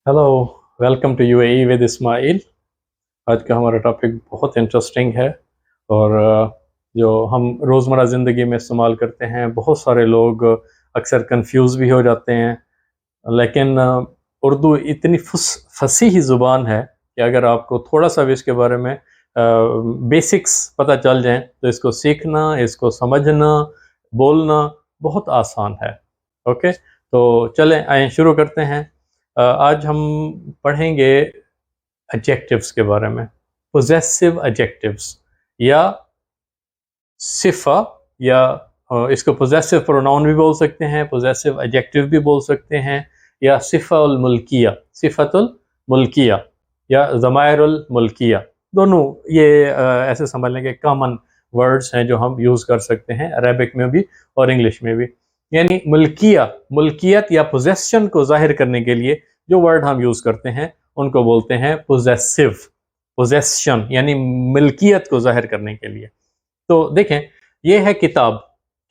Hello, welcome to UAE with Ismail. आज का हमारा टॉपिक बहुत इंटरेस्टिंग है और जो हम रोज़मर्रा ज़िंदगी में इस्तेमाल करते हैं, बहुत सारे लोग अक्सर कंफ्यूज भी हो जाते हैं। लेकिन उर्दू इतनी फसीह ज़ुबान है कि अगर आपको थोड़ा सा भी इसके बारे में बेसिक्स पता चल जाएं तो इसको सीखना, इसको समझना, बोलना बहुत आसान है। ओके, तो चलें आइए शुरू करते हैं। आज हम पढ़ेंगे एडजेक्टिव्स के बारे में। पोजेसिव एडजेक्टिव्स या सिफा या इसको पोजेसिव प्रोनाउन भी बोल सकते हैं, पोजेसिव एडजेक्टिव भी बोल सकते हैं, या सिफाउल मुल्किया, सिफातुल मुल्किया या ज़मायरुल मुल्किया। दोनों ये ऐसे समझ लेंगे कॉमन वर्ड्स हैं जो हम यूज़ कर सकते हैं अरेबिक में भी और इंग्लिश में भी। यानी मुल्किया, मुल्कियत या पोजेशन को जाहिर करने के लिए जो वर्ड हम यूज़ करते हैं उनको बोलते हैं पोजेसिव। पोजेशन यानी मिल्कियत को जाहिर करने के लिए। तो देखें, ये है किताब।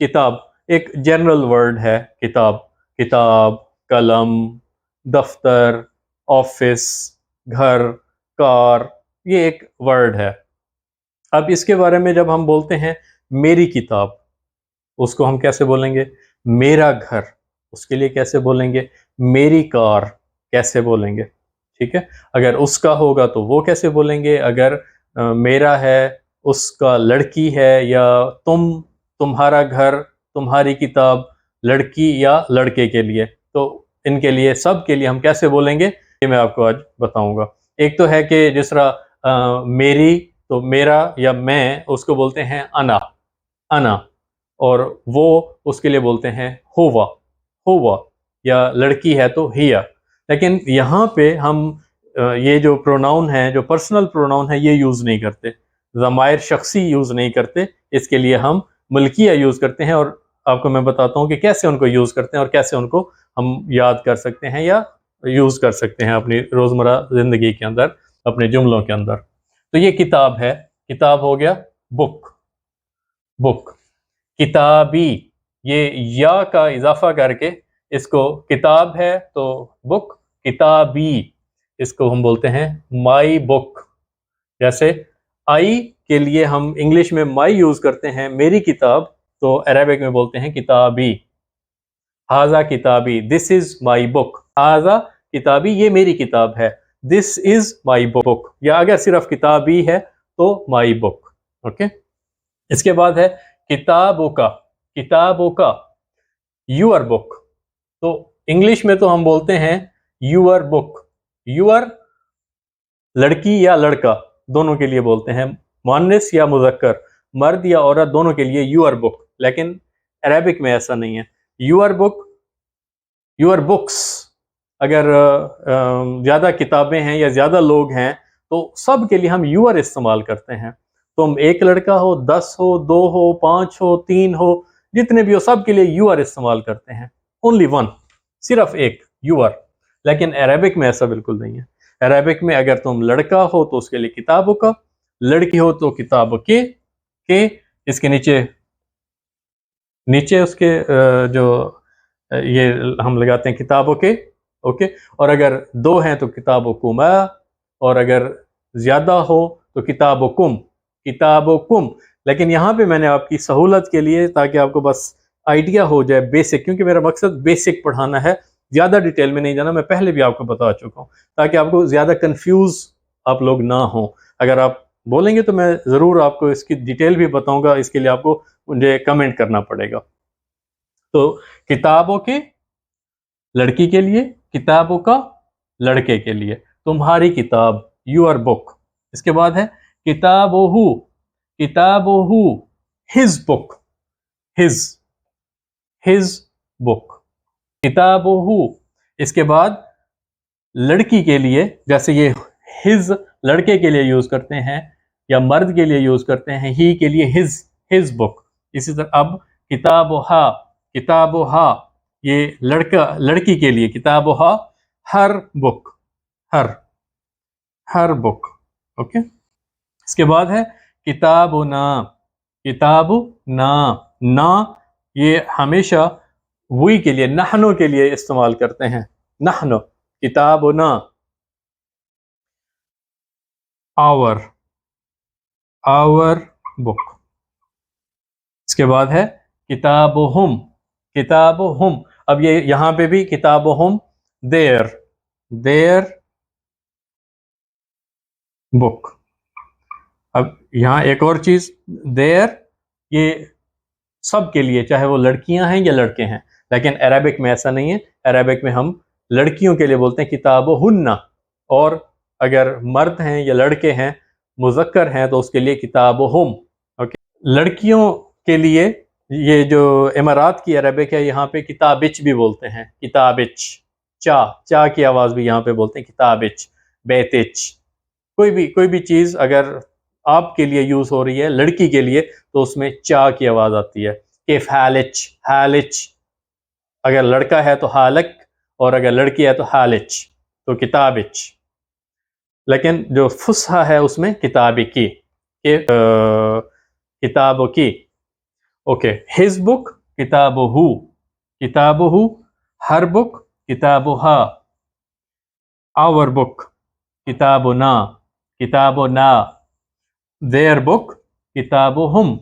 किताब एक जनरल वर्ड है। किताब, किताब, कलम, दफ्तर, ऑफिस, घर, कार, ये एक वर्ड है। अब इसके बारे में जब हम बोलते हैं मेरी किताब, उसको हम कैसे बोलेंगे? मेरा घर, उसके लिए कैसे बोलेंगे? मेरी कार, कैसे बोलेंगे? ठीक है, अगर उसका होगा तो वो कैसे बोलेंगे? अगर मेरा है, उसका, लड़की है, या तुम, तुम्हारा घर, तुम्हारी किताब, लड़की या लड़के के लिए, तो इनके लिए, सब के लिए हम कैसे बोलेंगे ये मैं आपको आज बताऊंगा। एक तो है कि जिस तरह मेरी, तो मेरा या मैं उसको बोलते हैं अना, अना, और वो उसके लिए बोलते हैं होवा, होवा, या लड़की है तो हिया। लेकिन यहाँ पे हम ये जो प्रोनाउन है, जो पर्सनल प्रोनाउन है, ये यूज़ नहीं करते, ज़मायर शख्सी यूज़ नहीं करते। इसके लिए हम मुल्किया यूज़ करते हैं और आपको मैं बताता हूँ कि कैसे उनको यूज़ करते हैं और कैसे उनको हम याद कर सकते हैं या यूज़ कर सकते हैं अपनी रोज़मर्रा ज़िंदगी के अंदर, अपने जुमलों के अंदर। तो ये किताब है, किताब हो गया बुक, बुक। किताबी, ये या का इजाफा करके इसको किताब है तो बुक, किताबी, इसको हम बोलते हैं माई बुक। जैसे आई के लिए हम इंग्लिश में माई यूज करते हैं, मेरी किताब, तो अरेबिक में बोलते हैं किताबी। हाजा किताबी, दिस इज माई बुक। हाजा किताबी, ये मेरी किताब है। दिस इज माई बुक, या अगर सिर्फ किताबी है तो माई बुक। ओके, इसके बाद है किताबों का, किताबों का, यूअर बुक। तो इंग्लिश में तो हम बोलते हैं यूअर बुक, यूअर लड़की या लड़का दोनों के लिए बोलते हैं, मुअन्निस या मुज़क्कर, मर्द या औरत दोनों के लिए यूअर बुक। लेकिन अरेबिक में ऐसा नहीं है। यूअर बुक, यूअर बुक्स, अगर ज़्यादा किताबें हैं या ज़्यादा लोग हैं तो सब के लिए हम यूअर इस्तेमाल करते हैं। तुम एक लड़का हो, 10 हो, 2 हो, 5 हो, 3 हो, जितने भी हो, सब के लिए यूअर इस्तेमाल करते हैं। ओनली वन, सिर्फ एक, यूअर। लेकिन अरेबिक में ऐसा बिल्कुल नहीं है। अरेबिक में अगर तुम लड़का हो तो उसके लिए किताबों का, लड़की हो तो किताब के, इसके नीचे, नीचे उसके जो ये हम लगाते हैं किताबों के। ओके, और अगर दो हैं तो किताबों कुमा, और अगर ज्यादा हो तो किताबों कुम, किताबों कुम। लेकिन यहाँ पे मैंने आपकी सहूलत के लिए, ताकि आपको बस आइडिया हो जाए बेसिक, क्योंकि मेरा मकसद बेसिक पढ़ाना है, ज़्यादा डिटेल में नहीं जाना। मैं पहले भी आपको बता चुका हूँ, ताकि आपको ज़्यादा कंफ्यूज आप लोग ना हो। अगर आप बोलेंगे तो मैं ज़रूर आपको इसकी डिटेल भी बताऊंगा, इसके लिए आपको मुझे कमेंट करना पड़ेगा। तो किताबों के लड़की के लिए, किताबों का लड़के के लिए, तुम्हारी किताब, यूर बुक। इसके बाद है किताबोहू, किताबोहू, his book, his, his book, किताबोहू। इसके बाद लड़की के लिए, जैसे ये हिज लड़के के लिए यूज करते हैं या मर्द के लिए यूज करते हैं, ही के लिए हिज, हिज बुक। इसी तरह अब किताबोहा, किताबोहा, ये लड़का लड़की के लिए, किताबोहा, हर बुक, हर, हर बुक। ओके, इसके बाद है किताबो ना, किताबो ना, ना ये हमेशा वही के लिए, नहनो के लिए इस्तेमाल करते हैं, नहनो, किताबुना, आवर, आवर बुक। इसके बाद है किताबुहुम, किताबुहुम। अब ये यहां पे भी किताबुहुम, देयर, देयर बुक। अब यहां एक और चीज, देयर, ये सब के लिए, चाहे वो लड़कियां हैं या लड़के हैं, लेकिन अरबिक में ऐसा नहीं है। अरबिक में हम लड़कियों के लिए बोलते हैं किताबुहुन्ना, और अगर मर्द हैं या लड़के हैं, मुज़क्कर हैं, तो उसके लिए किताबुहुम। ओके, लड़कियों के लिए ये जो इमारात की अरबिक है, यहाँ पे किताबिच भी बोलते हैं, किताबिच। चा, चा की आवाज़ भी यहाँ पे बोलते हैं किताबिच, बेतिच। कोई भी चीज़ अगर आपके लिए यूज़ हो रही है लड़की के लिए, तो उसमें चा की आवाज़ आती है। किफ हालिच, हालिच। अगर लड़का है तो हालक, और अगर लड़की है तो हालिच, तो किताबिच। लेकिन जो फुसहा है उसमें किताबी की, किताब की। ओके, हिज बुक किताबुहु, किताबुहु। हर बुक किताबुहा, आवर बुक किताबुना, किताबुना। देयर बुक किताबुहुम,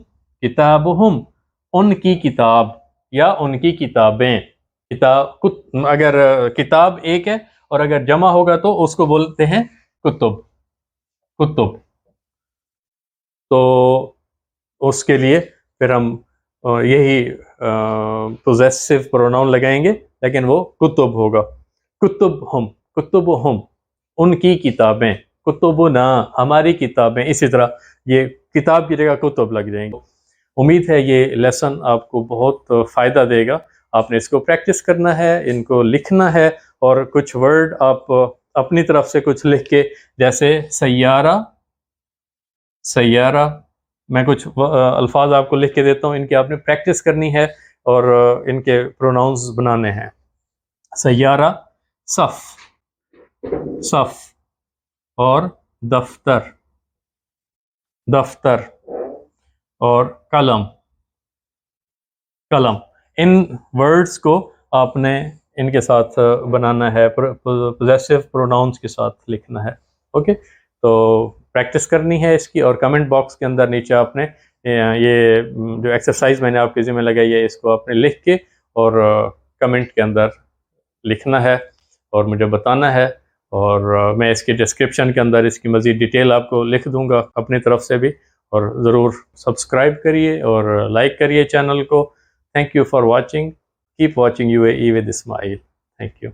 किताबुहुम। उनकी किताब या उनकी किताबें। किताब, अगर किताब एक है और अगर जमा होगा तो उसको बोलते हैं कुतुब, कुतुब। तो उसके लिए फिर हम यही पोजेसिव प्रोनाउन लगाएंगे, लेकिन वो कुतुब होगा। कुतुब हम, कुतुब हम, उनकी किताबें। कुतुबुना, हमारी किताबें। इसी तरह ये किताब की जगह कुतुब लग जाएंगे। उम्मीद है ये लेसन आपको बहुत फ़ायदा देगा। आपने इसको प्रैक्टिस करना है, इनको लिखना है, और कुछ वर्ड आप अपनी तरफ से कुछ लिख के, जैसे सैयारा, सैयारा। मैं कुछ अल्फाज आपको लिख के देता हूँ, इनकी आपने प्रैक्टिस करनी है और इनके प्रोनाउंस बनाने हैं। सैयारा, सफ, सफ। और दफ्तर, दफ्तर। और कलम, कलम। इन वर्ड्स को आपने इनके साथ बनाना है, पोजेसिव प्रोनाउंस के साथ लिखना है। ओके, तो प्रैक्टिस करनी है इसकी, और कमेंट बॉक्स के अंदर नीचे आपने ये जो एक्सरसाइज मैंने आपके ज़िम्मे लगाई है, इसको आपने लिख के और कमेंट के अंदर लिखना है और मुझे बताना है। और मैं इसके डिस्क्रिप्शन के अंदर इसकी मज़ीद डिटेल आपको लिख दूंगा अपनी तरफ से भी। और ज़रूर सब्सक्राइब करिए और लाइक करिए चैनल को। Thank you for watching. Keep watching UAE with Ismail. Thank you.